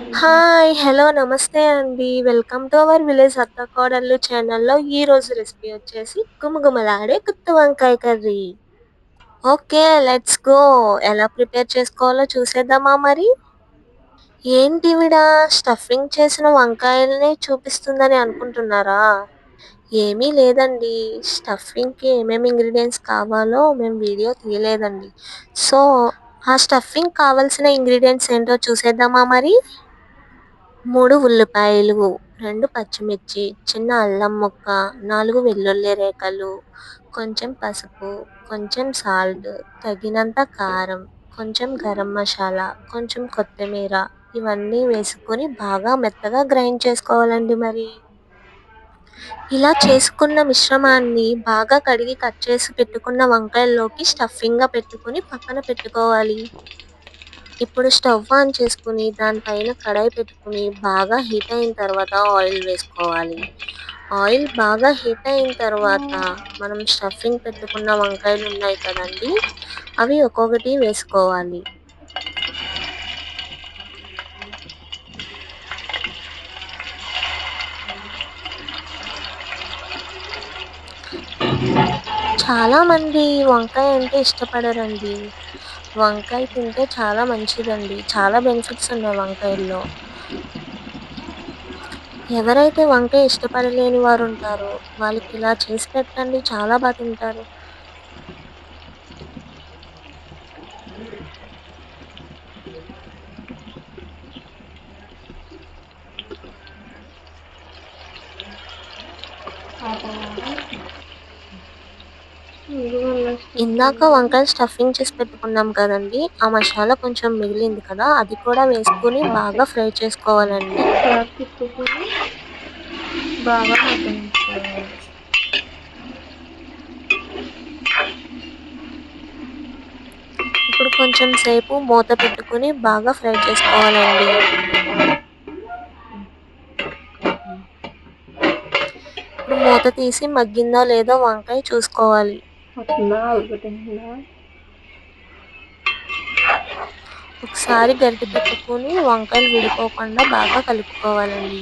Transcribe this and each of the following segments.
Hi! Hello! నమస్తే అండి. Welcome to our village అత్తకోడళ్ళు ఛానల్‌లో ఈరోజు రెసిపీ వచ్చేసి గుమగుమలాడే గుత్తి వంకాయ కర్రీ. ఓకే. Let's go. ఎలా ప్రిపేర్ చేసుకోవాలో చూసేద్దామా మరి? ఏంటివిడ స్టఫింగ్ చేసిన వంకాయల్ని చూపిస్తుందని అనుకుంటున్నారా? ఏమీ లేదండి. స్టఫింగ్‌కి ఏమేమి ఇంగ్రీడియెంట్స్ కావాలో మేము వీడియో తీయలేదండి. సో, ఆ స్టఫింగ్ కావాల్సిన ఇంగ్రీడియెంట్స్ ఏంటో చూసేద్దామా మరి? 3 ఉల్లిపాయలు, 2 పచ్చిమిర్చి, చిన్న అల్లం ముక్క, 4 వెల్లుల్లి రేఖలు, కొంచెం పసుపు, కొంచెం సాల్ట్, తగినంత కారం, కొంచెం గరం మసాలా, కొంచెం కొత్తిమీర ఇవన్నీ వేసుకొని బాగా మెత్తగా గ్రైండ్ చేసుకోవాలండి మరి. ఇలా చేసుకున్న మిశ్రమాన్ని బాగా కడిగి కట్ చేసి పెట్టుకున్న వంకాయల్లోకి స్టఫింగ్‌గా పెట్టుకొని పక్కన పెట్టుకోవాలి. ఇప్పుడు స్టవ్ ఆన్ చేసుకొని దానిపైన కడాయి పెట్టుకొని బాగా హీట్ అయిన తర్వాత ఆయిల్ వేసుకోవాలి. ఆయిల్ బాగా హీట్ అయిన తర్వాత మనం స్టఫింగ్ పెట్టుకున్న వంకాయలు ఉన్నాయి కదండీ! అవి ఒక్కొక్కటి వేసుకోవాలి. చాలామంది వంకాయ అంటే ఇష్టపడరండి. వంకాయ తింటే చాలా మంచిదండి. చాలా బెనిఫిట్స్ ఉన్నాయి వంకాయల్లో. ఎవరైతే వంకాయ ఇష్టపడలేని వారుంటారో వాళ్ళకిలా చేసి పెట్టండి చాలా తింటారు. ఇందాక వంకాయ స్టఫింగ్ చేసి పెట్టుకున్నాం కదండీ! ఆ మసాలా కొంచెం మిగిలింది కదా! అది కూడా వేసుకొని బాగా ఫ్రై చేసుకోవాలండి. తిప్పుకొని బాగా మగ్గనించుకోవాలి. ఇప్పుడు కొంచెం సేపు మూత పెట్టుకొని బాగా ఫ్రై చేసుకోవాలండి. ఇప్పుడు మూత తీసి మగ్గిందో లేదో వంకాయ చూసుకోవాలి. వస్తుందా? ఉడకతుందా? ఒకసారి గరిటె పెట్టుకొని వంకాయలు విడిపోకుండా బాగా కలుపుకోవాలండి.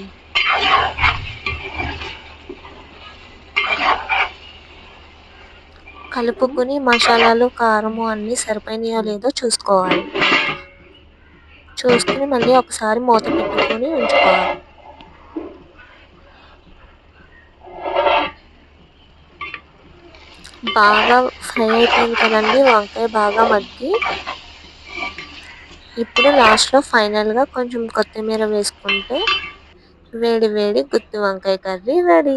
కలుపుకొని మసాలాలు, కారము అన్నీ సరిపోయినాయో లేదో చూసుకోవాలి. చూసుకొని మళ్ళీ ఒకసారి మూత పెట్టుకొని ఉంచుకోవాలి. బాగా ఫ్రై అయిపోయింది కదండీ! వంకాయ బాగా మగ్గి ఇప్పుడు లాస్ట్‌లో ఫైనల్‌గా కొంచెం కొత్తిమీర వేసుకుంటే వేడి వేడి గుత్తి వంకాయ కర్రీ రెడీ.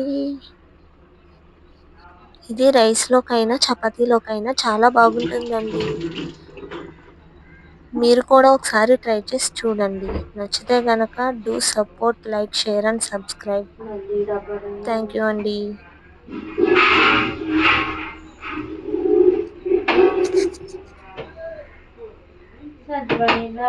ఇది రైస్‌లోకైనా, చపాతీలోకైనా చాలా బాగుంటుందండి. మీరు కూడా ఒకసారి ట్రై చేసి చూడండి. నచ్చితే గనక do support, like, share and subscribe. Thank you అండి. సరిపోయిందా?